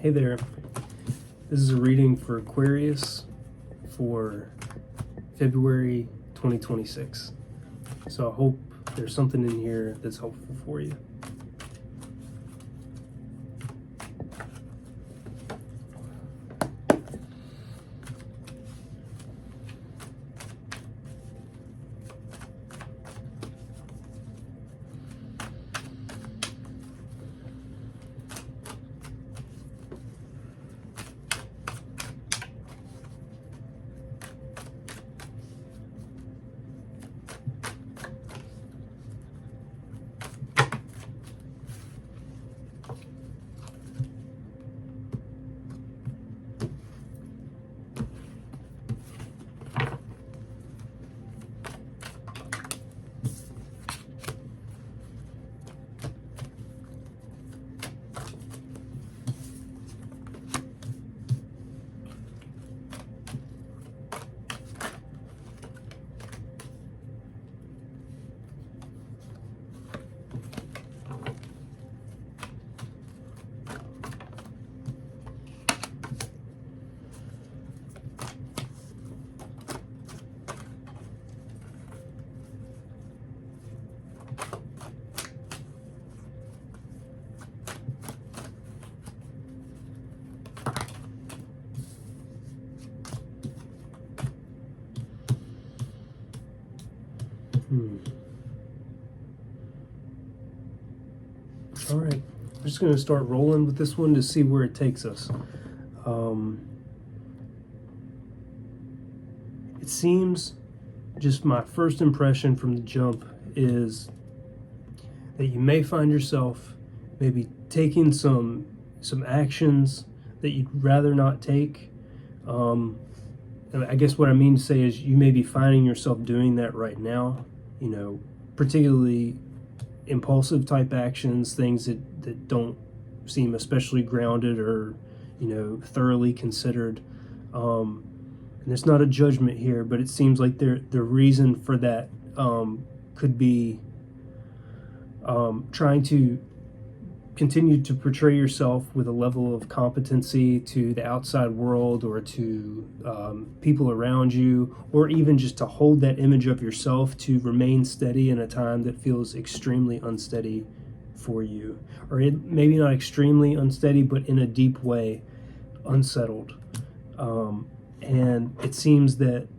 Hey there, this is a reading for Aquarius for February 2026. So I hope there's something in here that's helpful for you. All right, I'm just going to start rolling with this one to see where it takes us. It seems, just my first impression from the jump is that you may find yourself maybe taking some actions that you'd rather not take. And I guess what I mean to say is you may be finding yourself doing that right now, particularly impulsive type actions, things that don't seem especially grounded or thoroughly considered, and it's not a judgment here, but it seems like the reason for that could be trying to continue to portray yourself with a level of competency to the outside world or to people around you, or even just to hold that image of yourself to remain steady in a time that feels extremely unsteady for you. Or maybe not extremely unsteady, but in a deep way, unsettled. And it seems that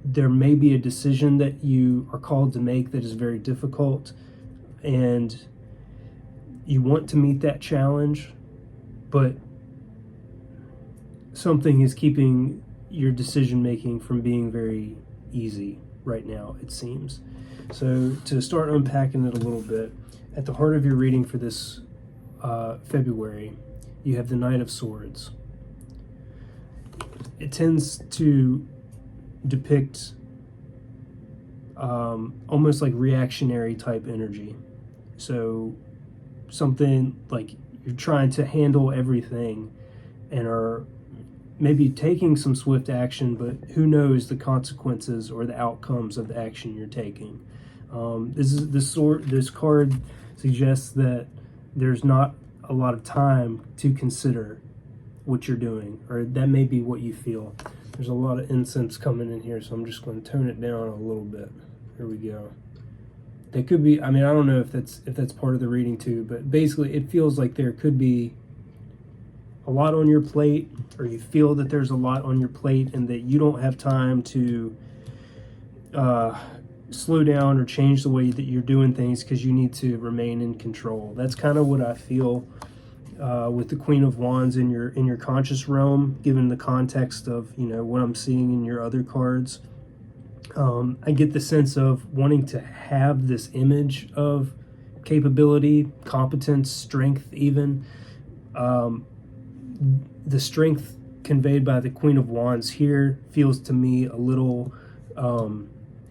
there may be a decision that you are called to make that is very difficult, and you want to meet that challenge, but something is keeping your decision making from being very easy right now, it seems. So to start unpacking it a little bit, at the heart of your reading for this February, you have the Knight of Swords. It tends to depict almost like reactionary type energy. So something like you're trying to handle everything and are maybe taking some swift action, but who knows the consequences or the outcomes of the action you're taking. This card suggests that there's not a lot of time to consider what you're doing, or that may be what you feel. There's a lot of incense coming in here, so I'm just going to tone it down a little bit. Here we go. It could be, I don't know if that's part of the reading too, but basically it feels like there could be a lot on your plate, or you feel that there's a lot on your plate and that you don't have time to slow down or change the way that you're doing things because you need to remain in control. That's kind of what I feel with the Queen of Wands in your conscious realm, given the context of what I'm seeing in your other cards. I get the sense of wanting to have this image of capability, competence, strength even. The strength conveyed by the Queen of Wands here feels to me a little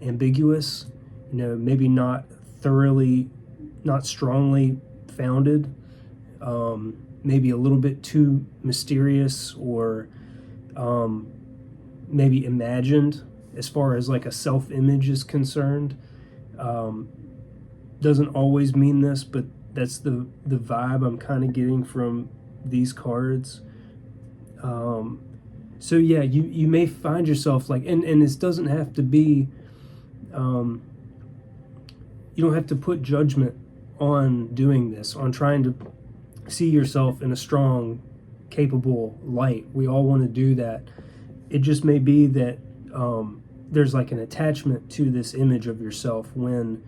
ambiguous, maybe not thoroughly, not strongly founded, maybe a little bit too mysterious, or maybe imagined as far as like a self-image is concerned. Doesn't always mean this, but that's the vibe I'm kind of getting from these cards. So yeah, you may find yourself like, and this doesn't have to be, you don't have to put judgment on doing this, on trying to see yourself in a strong, capable light. We all want to do that. It just may be that there's like an attachment to this image of yourself when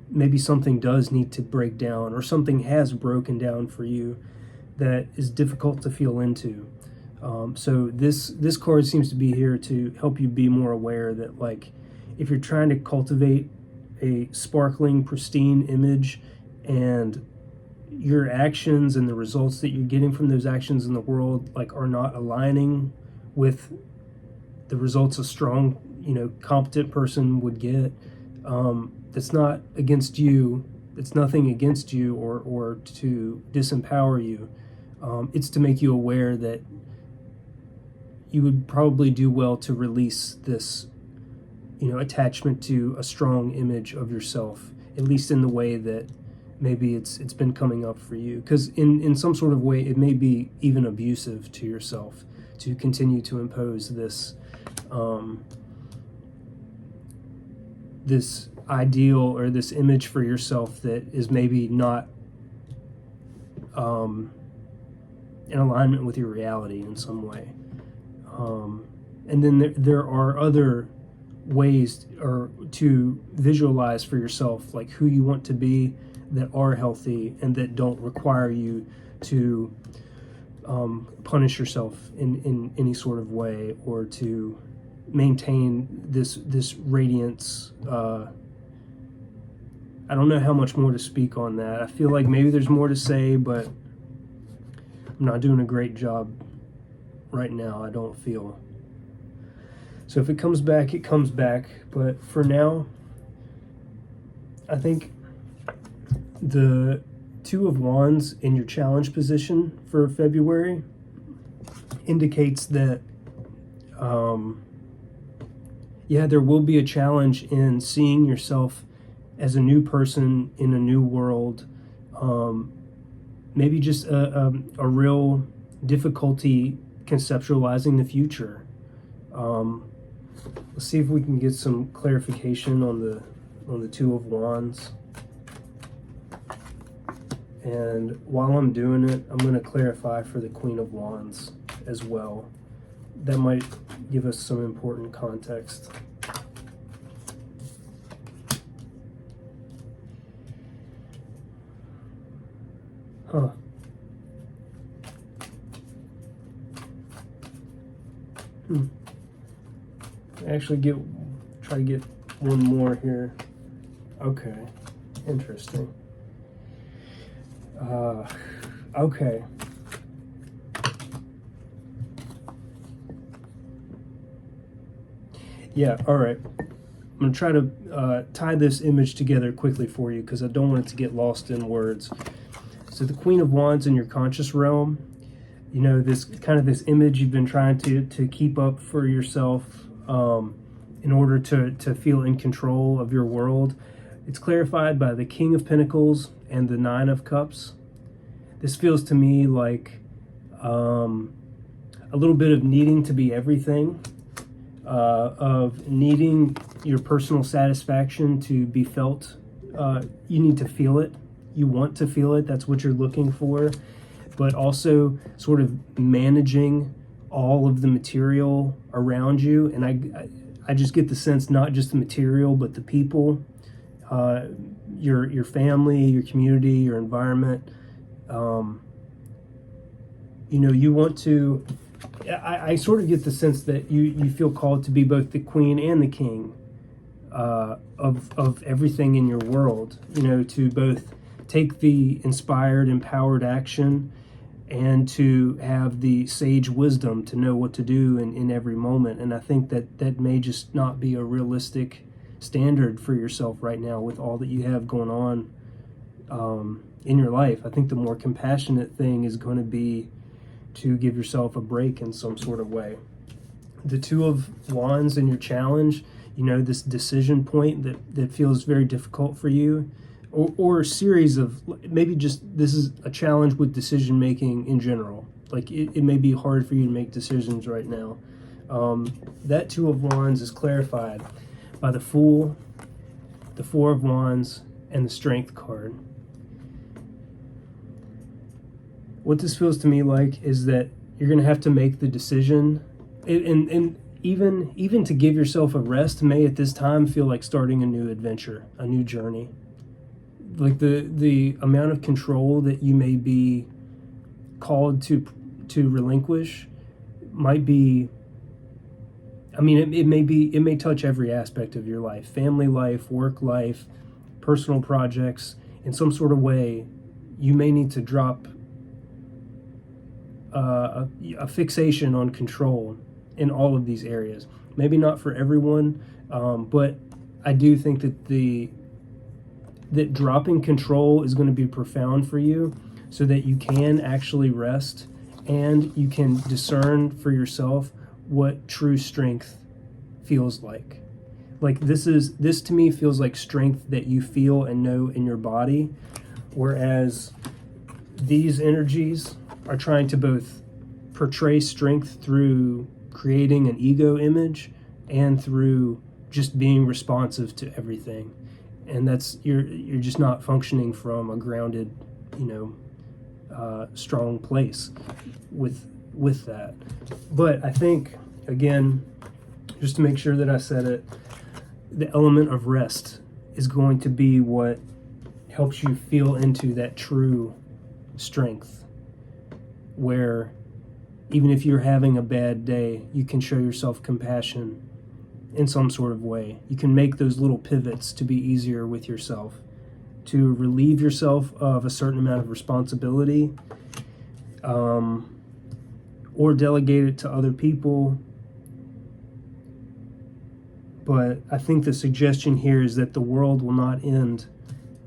maybe something does need to break down, or something has broken down for you that is difficult to feel into. So this card seems to be here to help you be more aware that, like, if you're trying to cultivate a sparkling, pristine image, and your actions and the results that you're getting from those actions in the world, like, are not aligning with the results a strong, competent person would get, that's not against you. It's nothing against you or to disempower you. It's to make you aware that you would probably do well to release this, attachment to a strong image of yourself, at least in the way that maybe it's been coming up for you. Because in some sort of way, it may be even abusive to yourself to continue to impose this this ideal or this image for yourself that is maybe not in alignment with your reality in some way. And then there are other ways to visualize for yourself, like, who you want to be, that are healthy and that don't require you to punish yourself in any sort of way, or to maintain this radiance. I don't know how much more to speak on that. I feel like maybe there's more to say, but I'm not doing a great job right now, I don't feel. So if it comes back, it comes back. But for now, I think the Two of Wands in your challenge position for February indicates that, there will be a challenge in seeing yourself as a new person in a new world. Maybe just a real difficulty conceptualizing the future. Let's see if we can get some clarification on the Two of Wands. And while I'm doing it, I'm going to clarify for the Queen of Wands as well. That might give us some important context. Huh. Actually try to get one more here. Okay, interesting. Okay. Yeah, all right. I'm going to try to tie this image together quickly for you, because I don't want it to get lost in words. So the Queen of Wands in your conscious realm, this image you've been trying to keep up for yourself in order to feel in control of your world. It's clarified by the King of Pentacles and the Nine of Cups. This feels to me like a little bit of needing to be everything, of needing your personal satisfaction to be felt. You need to feel it. You want to feel it. That's what you're looking for. But also sort of managing all of the material around you. And I just get the sense, not just the material, but the people, your family, your community, your environment. You want to, I sort of get the sense that you feel called to be both the queen and the king of everything in your world, to both take the inspired, empowered action and to have the sage wisdom to know what to do in every moment. And I think that may just not be a realistic standard for yourself right now with all that you have going on in your life. I think the more compassionate thing is going to be to give yourself a break in some sort of way. The Two of Wands in your challenge, this decision point that feels very difficult for you. or a series of, maybe just this is a challenge with decision making in general. Like it may be hard for you to make decisions right now. That Two of Wands is clarified by the Fool, the Four of Wands, and the Strength card. What this feels to me like is that you're going to have to make the decision, and even to give yourself a rest may at this time feel like starting a new adventure, a new journey. Like the amount of control that you may be called to relinquish might be, I mean, it may touch every aspect of your life: family life, work life, personal projects. In some sort of way, you may need to drop a fixation on control in all of these areas. Maybe not for everyone, but I do think that dropping control is going to be profound for you, so that you can actually rest and you can discern for yourself what true strength feels like. Like this to me feels like strength that you feel and know in your body, whereas these energies are trying to both portray strength through creating an ego image and through just being responsive to everything. And that's, you're just not functioning from a grounded, strong place with that. But I think, again, just to make sure that I said it, the element of rest is going to be what helps you feel into that true strength, where even if you're having a bad day, you can show yourself compassion in some sort of way. You can make those little pivots to be easier with yourself, to relieve yourself of a certain amount of responsibility, or delegate it to other people. But I think the suggestion here is that the world will not end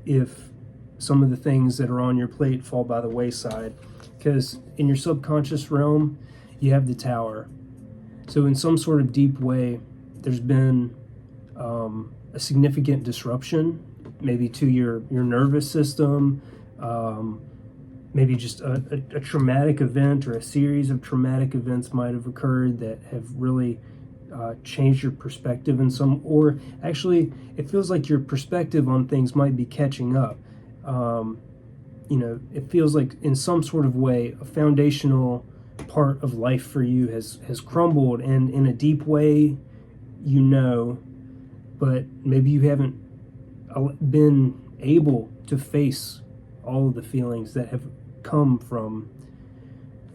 if some of the things that are on your plate fall by the wayside. Because in your subconscious realm, you have the Tower. So in some sort of deep way, there's been a significant disruption, maybe to your nervous system, maybe just a traumatic event or a series of traumatic events might have occurred that have really changed your perspective in some, or actually it feels like your perspective on things might be catching up. It feels like in some sort of way a foundational part of life for you has crumbled, and in a deep way, but maybe you haven't been able to face all of the feelings that have come from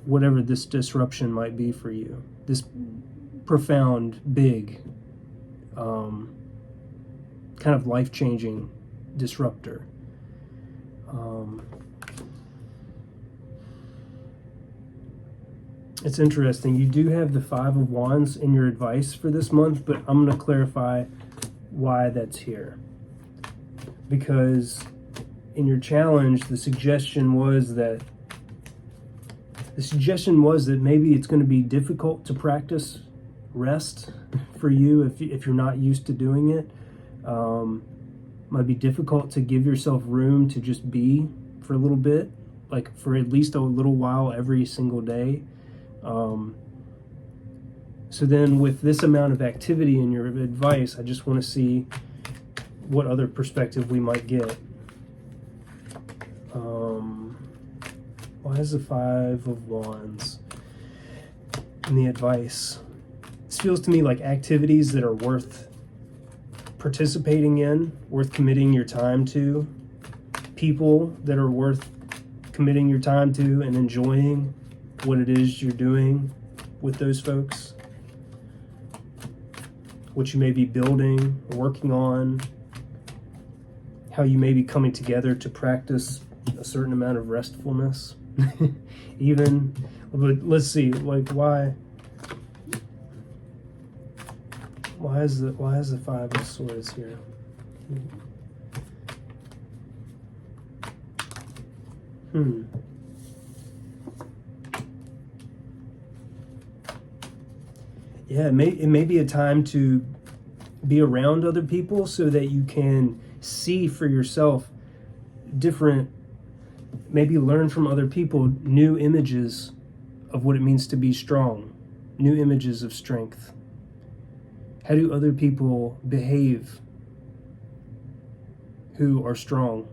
whatever this disruption might be for you. This profound, big, kind of life-changing disruptor. It's interesting. You do have the Five of Wands in your advice for this month, but I'm going to clarify why that's here. Because in your challenge, the suggestion was that maybe it's going to be difficult to practice rest for you if you're not used to doing it. Might be difficult to give yourself room to just be for a little bit, like for at least a little while every single day. So then with this amount of activity in your advice, I just want to see what other perspective we might get. Why is the Five of Wands in the advice? This feels to me like activities that are worth participating in, worth committing your time to, people that are worth committing your time to and enjoying what it is you're doing with those folks, what you may be building, working on, how you may be coming together to practice a certain amount of restfulness. Even, but let's see, like why is the Five of Swords here? Yeah, it may be a time to be around other people so that you can see for yourself different, maybe learn from other people new images of what it means to be strong, new images of strength. How do other people behave who are strong?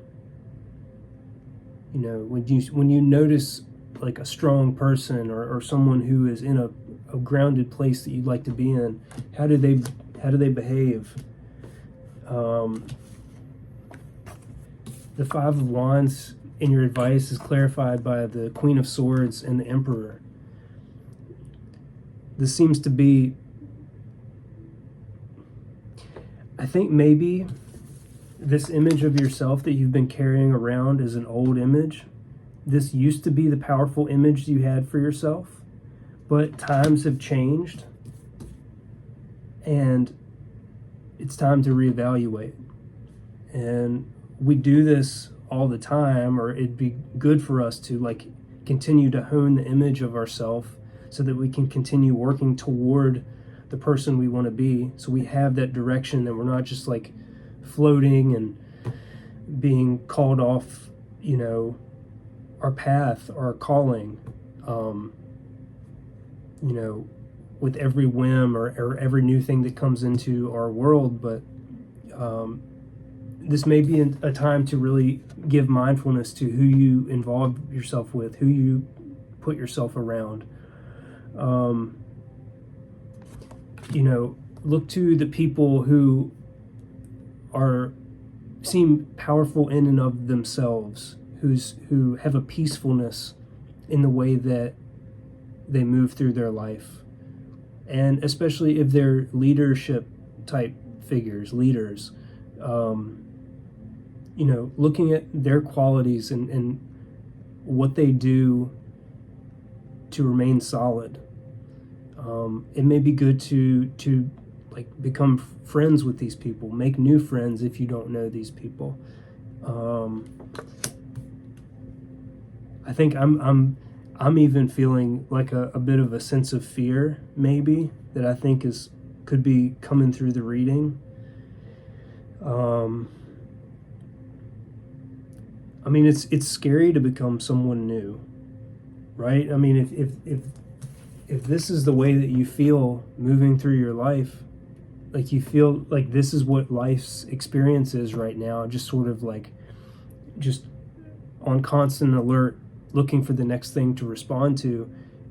You know, when you notice like a strong person or someone who is in a grounded place that you'd like to be in, how do they behave? The Five of Wands in your advice is clarified by the Queen of Swords and the Emperor. This seems to be, I think maybe this image of yourself that you've been carrying around is an old image. This used to be the powerful image you had for yourself, but times have changed and it's time to reevaluate. And we do this all the time, or it'd be good for us to like continue to hone the image of ourselves so that we can continue working toward the person we want to be, so we have that direction, that we're not just like floating and being called off, you know, our path, our calling, you know, with every whim or every new thing that comes into our world. But this may be a time to really give mindfulness to who you involve yourself with, who you put yourself around. You know, look to the people who seem powerful in and of themselves, who have a peacefulness in the way that they move through their life. And especially if they're leadership type figures, leaders, you know, looking at their qualities and what they do to remain solid. It may be good to like become friends with these people, make new friends if you don't know these people. I think I'm even feeling like a bit of a sense of fear, maybe, that I think could be coming through the reading. I mean, it's scary to become someone new, right? I mean, if this is the way that you feel moving through your life, like you feel like this is what life's experience is right now, just sort of like just on constant alert, looking for the next thing to respond to,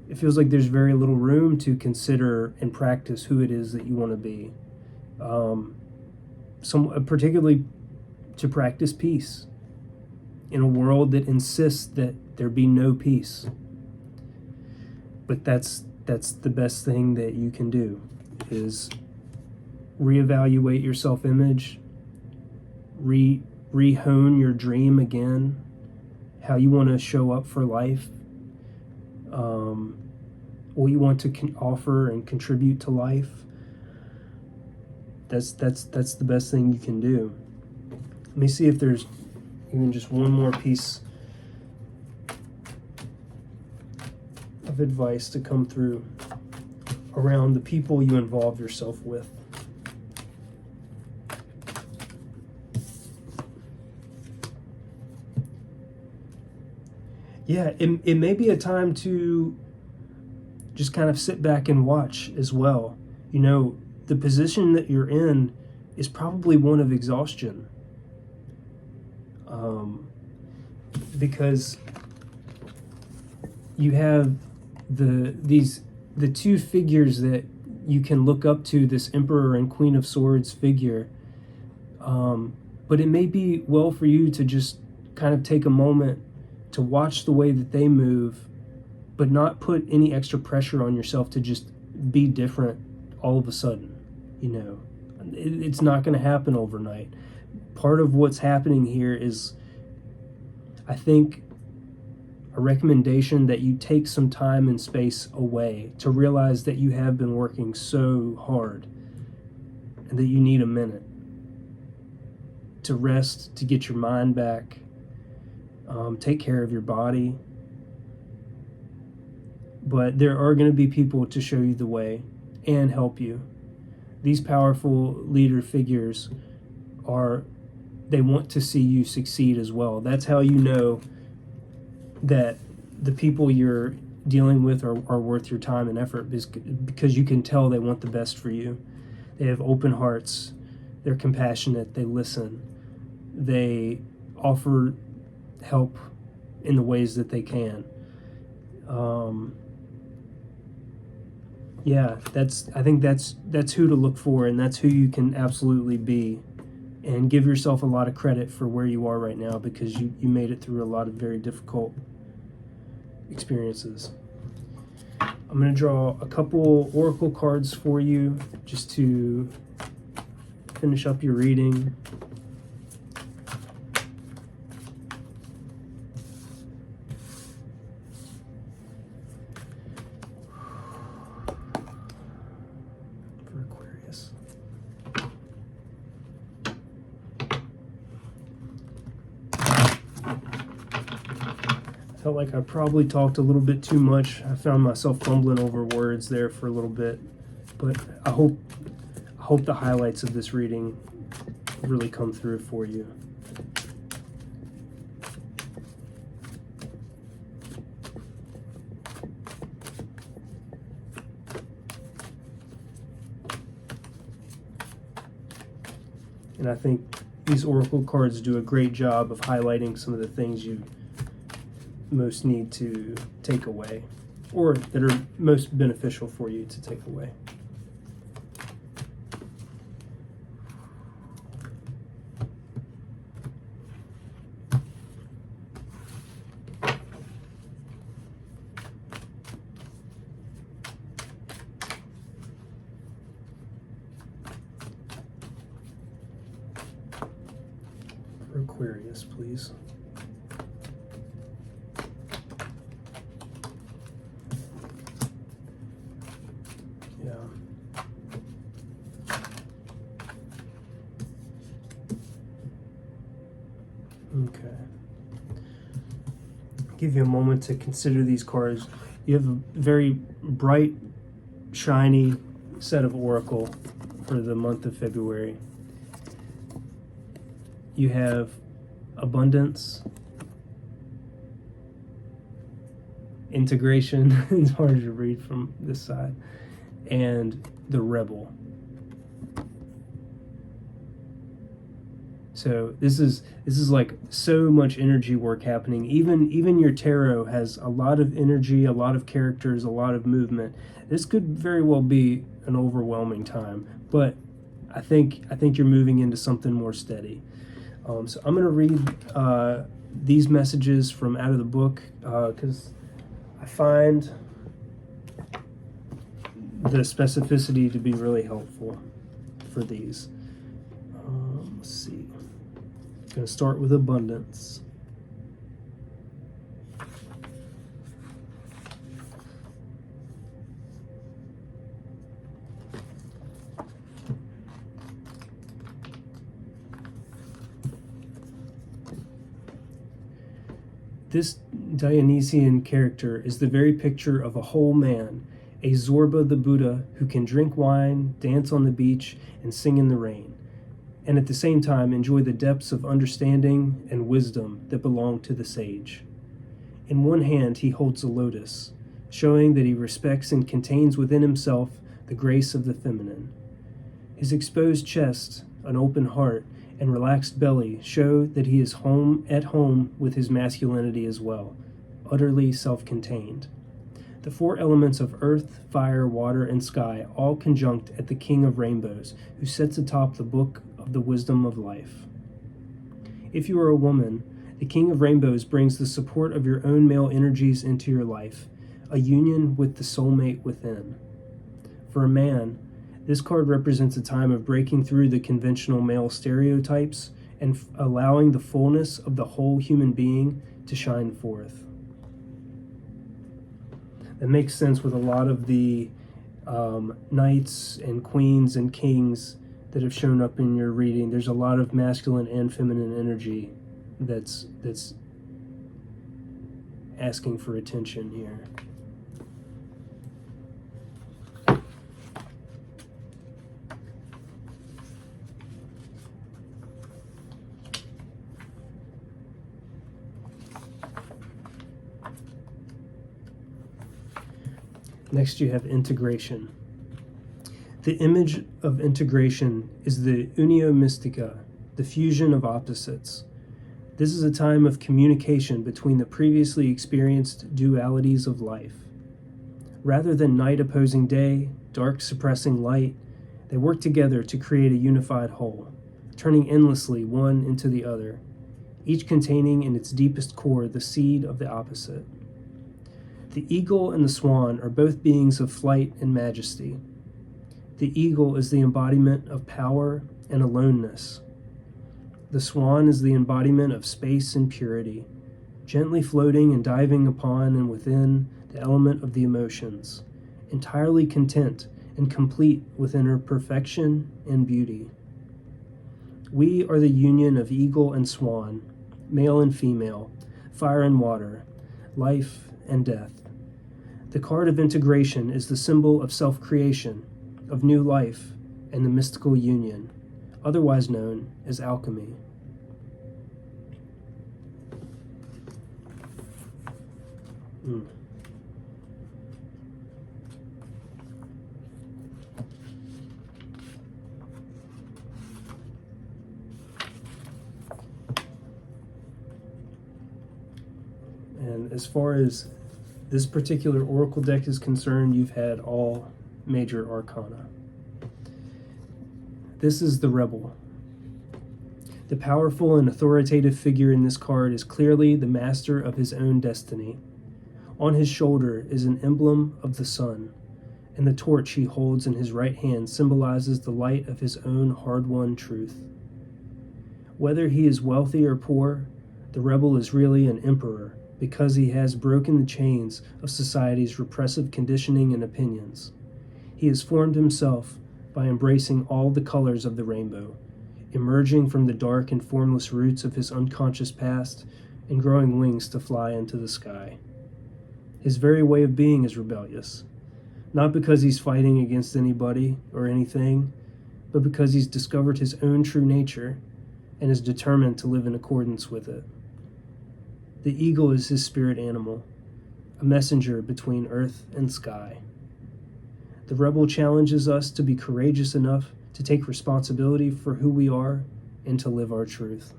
it feels like there's very little room to consider and practice who it is that you want to be. Particularly to practice peace in a world that insists that there be no peace. But that's the best thing that you can do, is reevaluate your self-image, re-hone your dream again, how you want to show up for life, what you want to offer and contribute to life. That's the best thing you can do. Let me see if there's even just one more piece of advice to come through around the people you involve yourself with. Yeah, it may be a time to just kind of sit back and watch as well. You know, the position that you're in is probably one of exhaustion. Because you have the two figures that you can look up to, this Emperor and Queen of Swords figure. But it may be well for you to just kind of take a moment to watch the way that they move, but not put any extra pressure on yourself to just be different all of a sudden. You know, it's not going to happen overnight. Part of what's happening here is, I think, a recommendation that you take some time and space away to realize that you have been working so hard and that you need a minute to rest, to get your mind back, take care of your body. But there are going to be people to show you the way and help you. These powerful leader figures are they want to see you succeed as well. That's how you know that the people you're dealing with are worth your time and effort, because you can tell they want the best for you. They have open hearts, they're compassionate, they listen, they offer help in the ways that they can. I think that's who to look for, and that's who you can absolutely be. And give yourself a lot of credit for where you are right now, because you made it through a lot of very difficult experiences. I'm going to draw a couple oracle cards for you just to finish up your reading. For Aquarius. Felt like I probably talked a little bit too much. I found myself fumbling over words there for a little bit, but I hope the highlights of this reading really come through for you. And I think these oracle cards do a great job of highlighting some of the things you most need to take away, or that are most beneficial for you to take away. For Aquarius, please. Okay. Give you a moment to consider these cards. You have a very bright, shiny set of oracle for the month of February. You have abundance, integration, it's hard to read from this side, and the rebel. So this is like so much energy work happening. Even your tarot has a lot of energy, a lot of characters, a lot of movement. This could very well be an overwhelming time, but I think you're moving into something more steady. So I'm going to read these messages from out of the book, because I find the specificity to be really helpful for these. Let's see. I'm going to start with abundance. This Dionysian character is the very picture of a whole man, a Zorba the Buddha who can drink wine, dance on the beach, and sing in the rain, and at the same time enjoy the depths of understanding and wisdom that belong to the sage. In one hand he holds a lotus, showing that he respects and contains within himself the grace of the feminine. His exposed chest, an open heart, and relaxed belly show that he is at home with his masculinity as well, utterly self-contained. The four elements of earth, fire, water, and sky all conjunct at the King of Rainbows, who sits atop the book of the wisdom of life. If you are a woman, the King of Rainbows brings the support of your own male energies into your life, a union with the soulmate within. For a man, this card represents a time of breaking through the conventional male stereotypes and allowing the fullness of the whole human being to shine forth. That makes sense with a lot of the knights and queens and kings that have shown up in your reading. There's a lot of masculine and feminine energy that's asking for attention here. Next you have integration. The image of integration is the unio mystica, the fusion of opposites. This is a time of communication between the previously experienced dualities of life. Rather than night opposing day, dark suppressing light, they work together to create a unified whole, turning endlessly one into the other, each containing in its deepest core the seed of the opposite. The eagle and the swan are both beings of flight and majesty. The eagle is the embodiment of power and aloneness. The swan is the embodiment of space and purity, gently floating and diving upon and within the element of the emotions, entirely content and complete within her perfection and beauty. We are the union of eagle and swan, male and female, fire and water, life and death. The card of integration is the symbol of self-creation, of new life, and the mystical union, otherwise known as alchemy. And as far as this particular oracle deck is concerned, you've had all major arcana. This is the rebel. The powerful and authoritative figure in this card is clearly the master of his own destiny. On his shoulder is an emblem of the sun, and the torch he holds in his right hand symbolizes the light of his own hard-won truth. Whether he is wealthy or poor, the rebel is really an emperor, because he has broken the chains of society's repressive conditioning and opinions. He has formed himself by embracing all the colors of the rainbow, emerging from the dark and formless roots of his unconscious past and growing wings to fly into the sky. His very way of being is rebellious, not because he's fighting against anybody or anything, but because he's discovered his own true nature and is determined to live in accordance with it. The eagle is his spirit animal, a messenger between earth and sky. The rebel challenges us to be courageous enough to take responsibility for who we are and to live our truth.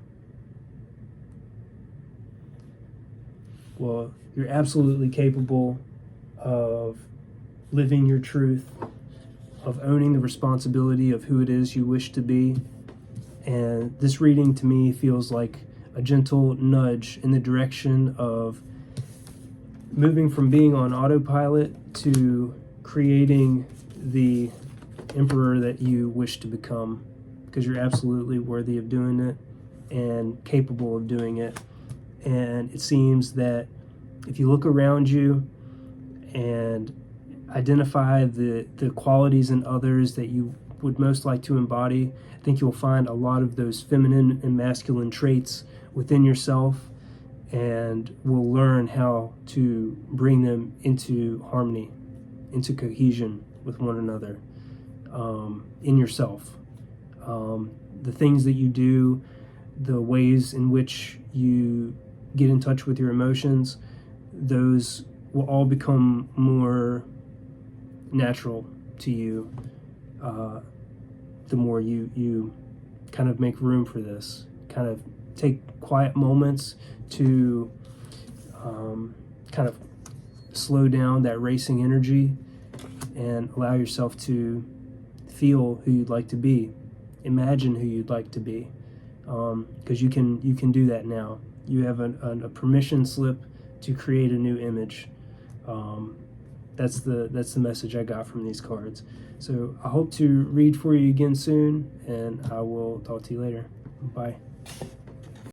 Well, you're absolutely capable of living your truth, of owning the responsibility of who it is you wish to be. And this reading to me feels like a gentle nudge in the direction of moving from being on autopilot to creating the emperor that you wish to become, because you're absolutely worthy of doing it and capable of doing it. And it seems that if you look around you and identify the qualities in others that you would most like to embody, I think you'll find a lot of those feminine and masculine traits within yourself, and will learn how to bring them into harmony, into cohesion with one another, in yourself. The things that you do, the ways in which you get in touch with your emotions, those will all become more natural to you the more you kind of make room for this, kind of take quiet moments to kind of slow down that racing energy and allow yourself to feel who you'd like to be, imagine who you'd like to be, because you can do that now. You have a permission slip to create a new image. That's the message I got from these cards. So I hope to read for you again soon, and I will talk to you later. Bye.